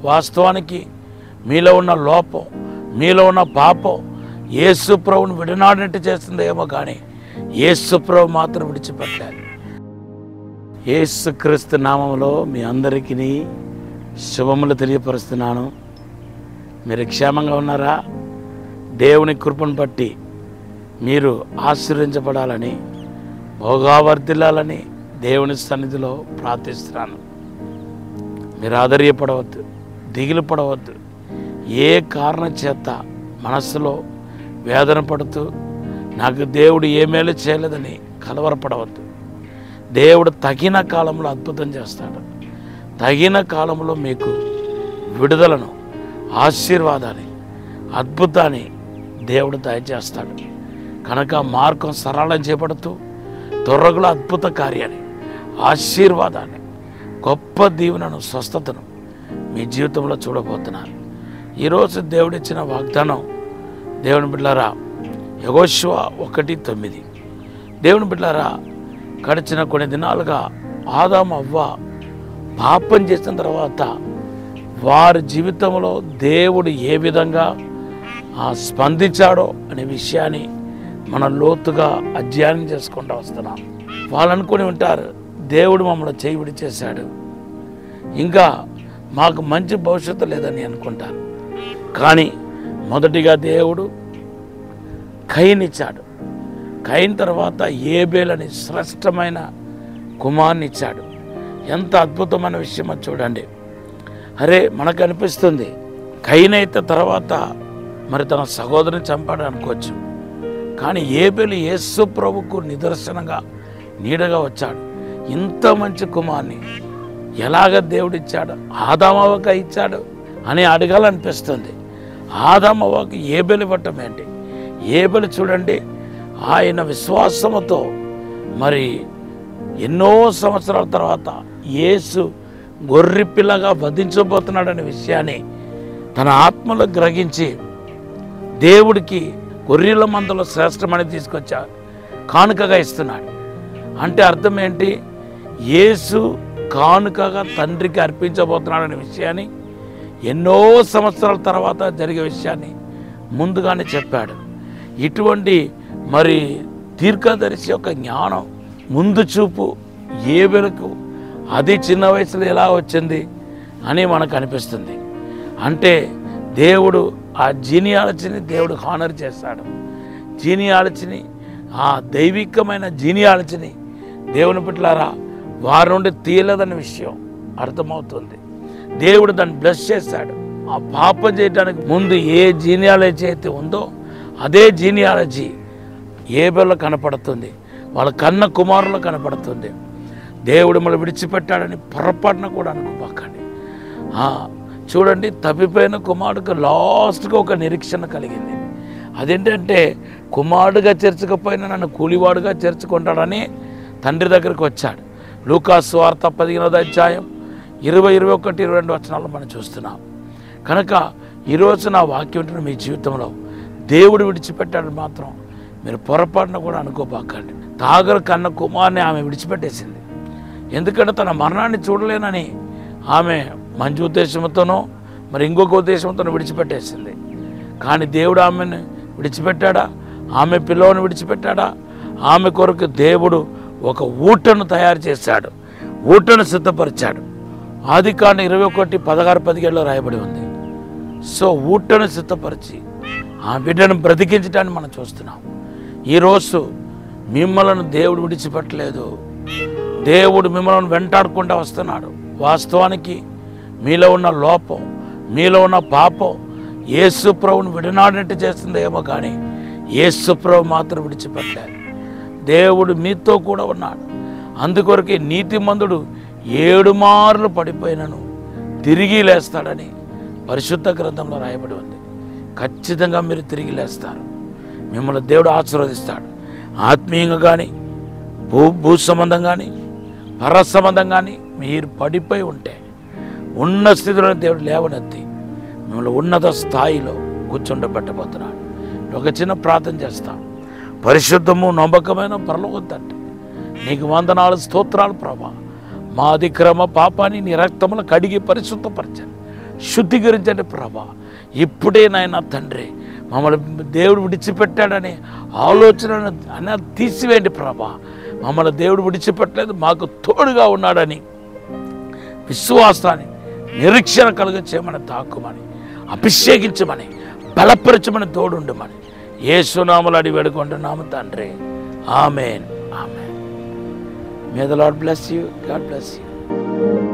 వాస్తవానికి మీలో ఉన్న లోపం, మీలో ఉన్న పాపం యేసు ప్రభువును విడనాడినట్టు చేస్తుందేమో కానీ యేసు ప్రభు మాత్రం విడిచిపెట్టాలి. యేసుక్రీస్తు నామములో మీ అందరికీ శుభములు తెలియపరుస్తున్నాను. మీరు క్షేమంగా ఉన్నారా? దేవుని కృపను బట్టి మీరు ఆశీర్వదించబడాలని, భోగావర్ధిల్లాలని దేవుని సన్నిధిలో ప్రార్థిస్తున్నాను. మీరు ఆధైర్యపడవద్దు, దిగులు పడవద్దు. ఏ కారణం చేత మనస్సులో వేదన పడుతూ నాకు దేవుడు ఏ మేలు చేయలేదని కలవరపడవద్దు. దేవుడు తగిన కాలంలో అద్భుతం చేస్తాడు. తగిన కాలంలో మీకు విడుదలను, ఆశీర్వాదాన్ని, అద్భుతాన్ని దేవుడు దయచేస్తాడు. కనుక మార్గం సరళం చేపడుతూ త్వరగా అద్భుత కార్యాన్ని, ఆశీర్వాదాన్ని, గొప్ప దీవెనను, స్వస్థతను మీ జీవితంలో చూడబోతున్నారు. ఈరోజు దేవుడిచ్చిన వాగ్దానం, దేవుని బిడ్డలారా, యెహోషువ 1:9. దేవుని బిడ్డలారా, గడిచిన కొన్ని దినాలుగా ఆదాము అవ్వ పాపం చేసిన తర్వాత వారి జీవితంలో దేవుడు ఏ విధంగా స్పందించాడో అనే విషయాన్ని మనం లోతుగా అధ్యయనం చేసుకుంటూ వస్తున్నాం. వాళ్ళు అనుకుని ఉంటారు, దేవుడు మమ్మల్ని చేయి విడిచేశాడు, ఇంకా మాకు మంచి భవిష్యత్తు లేదని అనుకుంటారు. కానీ మొదటిగా దేవుడు కయీను ఇచ్చాడు. కయీను తర్వాత ఏబేలు అని శ్రేష్టమైన కుమారుని ఇచ్చాడు. ఎంత అద్భుతమైన విషయమో చూడండి. అరే, మనకు అనిపిస్తుంది కయీను అయితే తర్వాత మరి తన సహోదరుని చంపాడు అనుకోవచ్చు. కానీ ఏబేలు యేసు ప్రభువుకు నిదర్శనంగా, నీడగా వచ్చాడు. ఇంత మంచి కుమారుని ఎలాగ దేవుడు ఇచ్చాడు, ఆదాము అవ్వకు ఇచ్చాడు అని అడగాలనిపిస్తుంది. ఆదాము అవ్వకు ఏబేలు ఇవ్వటం ఏంటి? ఏబేలు చూడండి, ఆయన విశ్వాసముతో మరి ఎన్నో సంవత్సరాల తర్వాత యేసు గొర్రె పిల్లగా వధించబోతున్నాడనే విషయాన్ని తన ఆత్మలో గ్రహించి దేవుడికి గొర్రెల మందలో శ్రేష్టమని తీసుకొచ్చాడు, కానుకగా ఇస్తున్నాడు. అంటే అర్థం ఏంటి? యేసు కానుకగా తండ్రికి అర్పించబోతున్నాడనే విషయాన్ని, ఎన్నో సంవత్సరాల తర్వాత జరిగే విషయాన్ని ముందుగానే చెప్పాడు. ఇటువంటి మరి దీర్ఘదర్శి యొక్క జ్ఞానం, ముందు చూపు ఏబేలుకు అది చిన్న వయసులో ఎలా వచ్చింది అని మనకు అనిపిస్తుంది. అంటే దేవుడు ఆ జీనియాలజీని దేవుడు హానర్ చేస్తాడు. జీనియాలజీని, ఆ దైవికమైన జీనియాలజీని దేవుని బిడ్డలారా వారి నుండి తీయలేదనే విషయం అర్థమవుతుంది. దేవుడు దాన్ని బ్లెస్ చేశాడు. ఆ పాపం చేయడానికి ముందు ఏ జీనియాలజీ అయితే ఉందో అదే జీనియాలజీ ఏబేలులో కనపడుతుంది, వాళ్ళ కన్న కుమారులో కనపడుతుంది. దేవుడు మళ్ళీ విడిచిపెట్టాడని పొరపాటున కూడా అనుకోకండి. చూడండి, తప్పిపోయిన కుమారుడికి లాస్ట్గా ఒక నిరీక్షణ కలిగింది. అదేంటంటే, కుమారుడుగా చేర్చకపోయినా నన్ను కూలివాడుగా చేర్చుకుంటాడని తండ్రి దగ్గరికి వచ్చాడు. లూకా సువార్త 15వ అధ్యాయం 20, 21, 22 వచనాలు మనం చూస్తున్నాం. కనుక ఈరోజు నా వాక్యం ఉంటున్న మీ జీవితంలో దేవుడు విడిచిపెట్టాడని మాత్రం మీరు పొరపాటున కూడా అనుకోబాకండి. తాగరు కన్న కుమార్ని ఆమె విడిచిపెట్టేసింది. ఎందుకంటే తన మరణాన్ని చూడలేనని ఆమె మంచి ఉద్దేశంతోనో మరి ఇంకొక ఉద్దేశంతోనో విడిచిపెట్టేసింది. కానీ దేవుడు ఆమెను విడిచిపెట్టాడా? ఆమె పిల్లలను విడిచిపెట్టాడా? ఆమె కొరకు దేవుడు ఒక ఊటను తయారు చేశాడు, ఊటను సిద్ధపరిచాడు. ఆదికాండం 21, 16, 17లో రాయబడి ఉంది. సో ఊటను సిద్ధపరిచి ఆ బిడ్డను బ్రతికించడాన్ని మనం చూస్తున్నాం. ఈరోజు మిమ్మల్ని దేవుడు విడిచిపెట్టలేదు. దేవుడు మిమ్మల్ని వెంటాడకుండా వస్తున్నాడు. వాస్తవానికి మీలో ఉన్న లోపం, మీలో ఉన్న పాపం యేసు ప్రభువును విడనాడినట్టు చేస్తుందేమో కానీ యేసు ప్రభు మాత్రం విడిచిపెట్టలేదు. దేవుడు మీతో కూడా ఉన్నాడు. అందుకొరకే నీతిమంతుడు 7 మార్లు పడిపోయినను తిరిగి లేస్తాడని పరిశుద్ధ గ్రంథంలో రాయబడి ఉంది. ఖచ్చితంగా మీరు తిరిగి లేస్తారు. మిమ్మల్ని దేవుడు ఆశీర్వదిస్తాడు. ఆత్మీయంగా కానీ, భూ సంబంధం కానీ, పర సంబంధం కానీ మీరు పడిపోయి ఉంటే ఉన్న స్థితిలో దేవుడు లేవనెత్తి మిమ్మల్ని ఉన్నత స్థాయిలో కూర్చుండబెట్టబోతున్నాడు. ఒక చిన్న ప్రార్థన చేస్తాం. పరిశుద్ధము నమ్మకమైన పరలోక తండ్రి, నీకు వందనాలు, స్తోత్రాలు ప్రభా. మా అతిక్రమ పాపాన్ని నీ రక్తములు కడిగి పరిశుద్ధపరచండి. శుద్ధీకరించండి ప్రభా. ఇప్పుడే నాయన తండ్రి మమ్మల్ని దేవుడు విడిచిపెట్టాడని ఆలోచనను అన్న తీసివేయండి ప్రభా. మమ్మల్ని దేవుడు విడిచిపెట్టలేదు, మాకు తోడుగా ఉన్నాడని విశ్వాసాన్ని నిరీక్షణ కలుగ చేయమని, తాకుమని, అభిషేకించమని, బలపరచమని, తోడుండమని యేసునామములో అడిగి వేడుకుంటున్నాము తండ్రి. ఆమేన్. ఆమేన్. May the Lord bless you. God bless you.